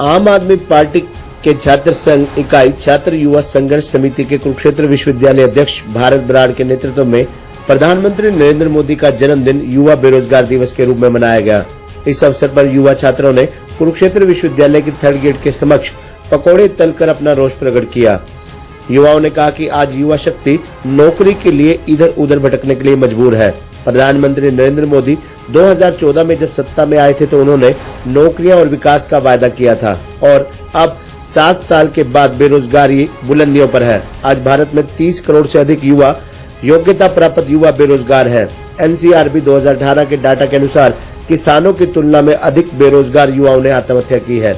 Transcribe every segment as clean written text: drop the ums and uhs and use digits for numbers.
आम आदमी पार्टी के छात्र संघ इकाई छात्र युवा संघर्ष समिति के कुरुक्षेत्र विश्वविद्यालय अध्यक्ष भारत बराड़ के नेतृत्व में प्रधानमंत्री नरेंद्र मोदी का जन्मदिन युवा बेरोजगार दिवस के रूप में मनाया गया। इस अवसर पर युवा छात्रों ने कुरुक्षेत्र विश्वविद्यालय की थर्ड गेट के समक्ष पकौड़े तलकर अपना रोष प्रकट किया। युवाओं ने कहा कि आज युवा शक्ति नौकरी के लिए इधर उधर भटकने के लिए मजबूर है। प्रधानमंत्री नरेंद्र मोदी 2014 में जब सत्ता में आए थे तो उन्होंने नौकरियां और विकास का वायदा किया था और अब 7 साल के बाद बेरोजगारी बुलंदियों पर है। आज भारत में 30 करोड़ से अधिक युवा योग्यता प्राप्त युवा बेरोजगार है। एनसीआरबी 2018 के डाटा के अनुसार किसानों की तुलना में अधिक बेरोजगार युवाओं ने आत्महत्या की है।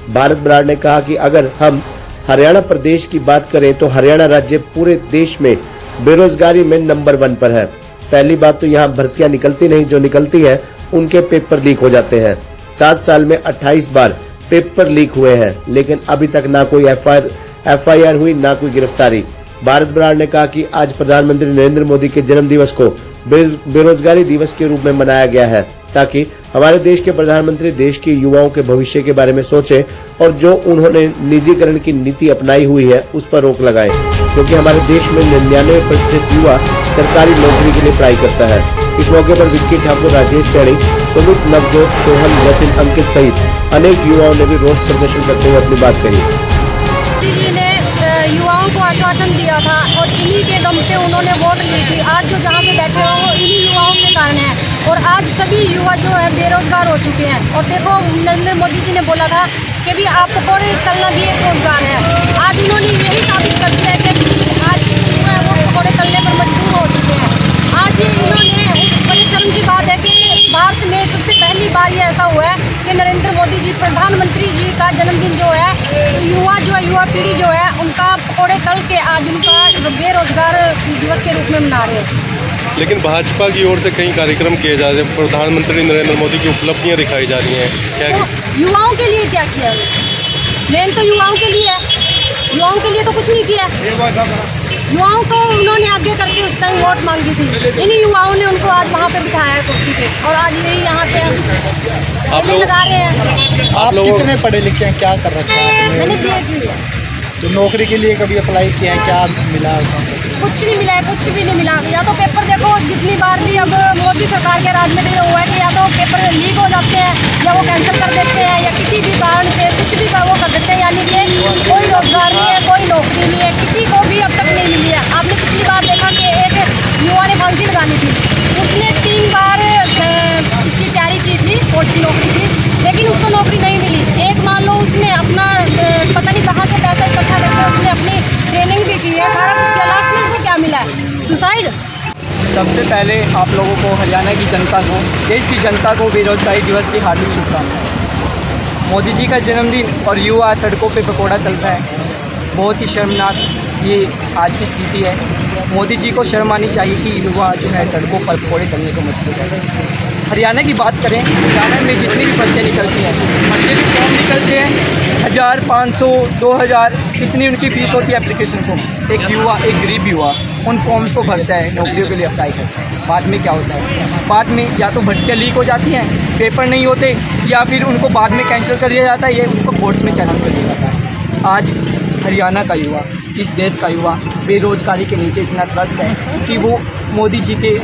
भारत बराड़ ने कहा कि अगर हम हरियाणा प्रदेश की बात करें तो हरियाणा राज्य पूरे देश में बेरोजगारी में नंबर 1 पर है। पहली बात तो यहाँ भर्तियां निकलती नहीं, जो निकलती है उनके पेपर लीक हो जाते हैं। 7 साल में 28 बार पेपर लीक हुए हैं, लेकिन अभी तक ना कोई एफआईआर हुई, ना कोई गिरफ्तारी। भारत बराड़ ने कहा कि आज प्रधानमंत्री नरेंद्र मोदी के जन्म दिवस को बेरोजगारी दिवस के रूप में मनाया गया है ताकि हमारे देश के प्रधानमंत्री देश के युवाओं के भविष्य के बारे में सोचे और जो उन्होंने निजीकरण की नीति अपनाई हुई है उस पर रोक लगाए, क्योंकि हमारे देश में 99% युवा सरकारी नौकरी के लिए पढ़ाई करता है। इस मौके पर विक्की ठाकुर, राजेश सैनी, सुमित, नवजोत, सोहन, रतिन, अंकित सहित अनेक युवाओं ने भी रोष प्रदर्शन करते हुए अपनी बात कही। जी ने युवाओं को आश्वासन दिया था और इन्हीं के दम पे उन्होंने वोट ली थी। आज जो जहाँ पे बैठे हो वो इन्हीं युवाओं के कारण है और आज सभी युवा जो है बेरोजगार हो चुके हैं। और देखो नरेंद्र मोदी जी ने बोला था कि भी आप पकौड़े तलना भी एक रोजगार है। आज उन्होंने यही साबित कर दिया है कि आज जो है वो पकौड़े तलने पर मजबूर हो चुके हैं। आज इन्होंने बड़ी शर्म की बात है कि भारत में सबसे पहली बार ये ऐसा हुआ है कि नरेंद्र मोदी जी प्रधानमंत्री जी का जन्मदिन जो है युवा पीढ़ी जो है उनका पकौड़े तल के आज उनका बेरोजगार दिवस के रूप में मना रहे हैं। लेकिन भाजपा की ओर से कई कार्यक्रम किए जा रहे हैं, प्रधानमंत्री नरेंद्र मोदी की उपलब्धियां दिखाई जा रही हैं। क्या युवाओं के लिए क्या किया? मेन तो युवाओं के लिए है, युवाओं के लिए तो कुछ नहीं किया। युवाओं को उन्होंने आगे करके उस टाइम वोट मांगी थी, इन्हीं युवाओं ने उनको आज वहाँ पे बिठाया है कुर्सी पे और आज यही यहाँ पे आप लोग लगा रहे हैं। आप कितने पढ़े लिखे हैं, क्या कर रखा है? मैंने BA की है। तो नौकरी के लिए कभी अप्लाई किया है, क्या मिला? कुछ नहीं मिला है, कुछ भी नहीं मिला। या तो पेपर देखो जितनी बार भी अब मोदी सरकार के राज में तो हुआ है कि या तो पेपर लीक हो जाते हैं या वो कैंसिल कर देते हैं या किसी भी कारण से कुछ भी वो कर देते हैं। यानी कि कोई रोजगार नहीं है, कोई नौकरी नहीं है, किसी को भी अब तक नहीं मिली है। आपने पिछली बार देखा कि एक युवा ने फांसी लगानी थी, उसने 3 बार इसकी तैयारी की थी, फौज की नौकरी थी, लेकिन उसको नौकरी नहीं मिली। एक मान लो उसने अपना पता नहीं कहाँ से पैसा इकट्ठा करके उसने अपनी ट्रेनिंग भी की है, सारा कुछ किया, लास्ट में उसको क्या मिला है? सुसाइड। सबसे पहले आप लोगों को, हरियाणा की जनता को, देश की जनता को बेरोजगारी दिवस की हार्दिक शुभकामनाएं। मोदी जी का जन्मदिन और युवा सड़कों पे पकौड़ा तल रहा है, बहुत ही शर्मनाक ये आज की स्थिति है। मोदी जी को शर्म आनी चाहिए कि युवा जो है सड़कों पर पकौड़े तलने को मजबूर है। हरियाणा की बात करें, हरियाणा में जितनी भी भर्तियाँ निकलती हैं, भर्ती भी फॉर्म निकलते हैं 1000, 500, 2000 इतनी उनकी फ़ीस होती है एप्लीकेशन फॉर्म। एक युवा, एक गरीब युवा उन फॉर्म्स को भरता है, नौकरियों के लिए अप्लाई करता है। बाद में क्या होता है? बाद में या तो भर्तियाँ लीक हो जाती हैं, पेपर नहीं होते, या फिर उनको बाद में कैंसिल कर दिया जाता है, ये उनको कोर्ट्स में चालान कर दिया जाता है। आज हरियाणा का युवा, इस देश का युवा बेरोजगारी के नीचे इतना त्रस्त है कि वो मोदी जी के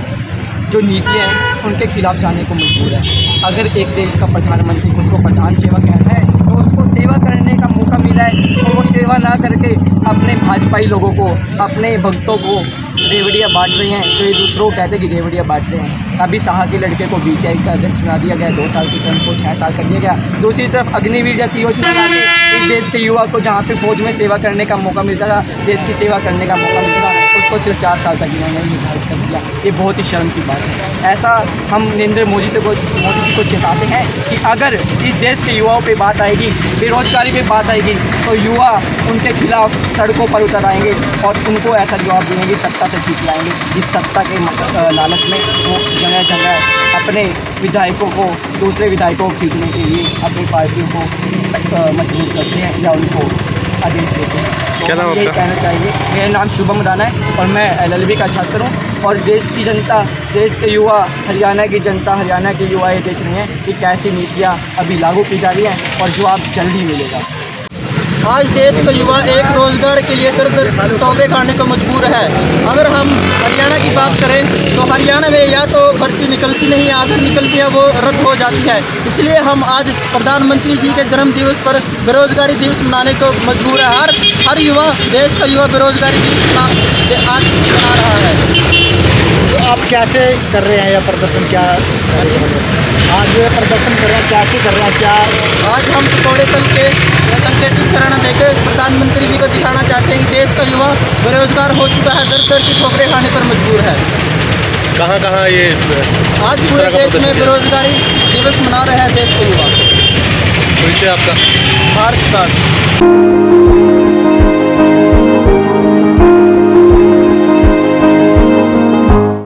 जो नीतियाँ हैं उनके खिलाफ जाने को मजबूर है। अगर एक देश का प्रधानमंत्री खुद को प्रधान सेवक कहता है तो उसको सेवा करने का मौका मिला है और वो सेवा ना करके अपने भाजपाई लोगों को, अपने भक्तों को रेवड़ियाँ बांट रहे हैं, जो ये दूसरों को कहते हैं कि रेवड़ियाँ बांट रहे हैं। अभी साहा के लड़के को BCI का अध्यक्ष बना दिया गया, 2 साल की टर्म को 6 साल कर दिया गया। दूसरी तरफ अग्निवीर जैसी योजना ला के एक देश के युवा को जहाँ पे फौज में सेवा करने का मौका मिलता था, देश की सेवा करने का मौका मिलता था, उसको सिर्फ 4 साल तक इन्होंने निर्धारित कर दिया। ये बहुत ही शर्म की बात है। ऐसा हम नरेंद्र मोदी जी को चेताते हैं कि अगर इस देश के युवाओं पे बात आएगी, बेरोजगारी पे बात आएगी, तो युवा उनके खिलाफ सड़कों पर उतर आएंगे और उनको ऐसा जवाब देंगे, सत्ता से खींच लाएंगे, जिस सत्ता के लालच में वो जगह जगह अपने विधायकों को, दूसरे विधायकों को खींचने के लिए अपनी पार्टियों को मजबूर करते हैं या उनको आदेश देते हैं। तो क्या नाम हम यही आपका? कहना चाहिए। मेरा नाम शुभम राणा है और मैं LLB का छात्र हूँ और देश की जनता, देश के युवा, हरियाणा की जनता, हरियाणा के युवा ये देख रहे हैं कि कैसी नीतियाँ अभी लागू की जा रही हैं और जवाब जल्दी मिलेगा। आज देश का युवा एक रोजगार के लिए दर दर ठोकरें खाने को मजबूर है। अगर हम हरियाणा की बात करें तो हरियाणा में या तो भर्ती निकलती नहीं है, अगर निकलती है वो रद्द हो जाती है। इसलिए हम आज प्रधानमंत्री जी के जन्म दिवस पर बेरोजगारी दिवस मनाने को मजबूर है। हर युवा, देश का युवा बेरोजगारी दिवस आज मना रहा है। तो आप कैसे कर रहे हैं यह प्रदर्शन? क्या आज जो ये प्रदर्शन कर रहे हैं कैसे कर रहे हैं? क्या आज हम पकौड़े तल के संकेतित करना देकर प्रधानमंत्री जी को दिखाना चाहते हैं कि देश का युवा बेरोजगार हो चुका है, दर दर की ठोकरें खाने पर मजबूर है। कहाँ कहाँ ये आज किस पूरे तरह का देश में प्रदर्शन? बेरोजगारी दिवस मना रहे हैं देश के युवा। परिचय आपका? भारत का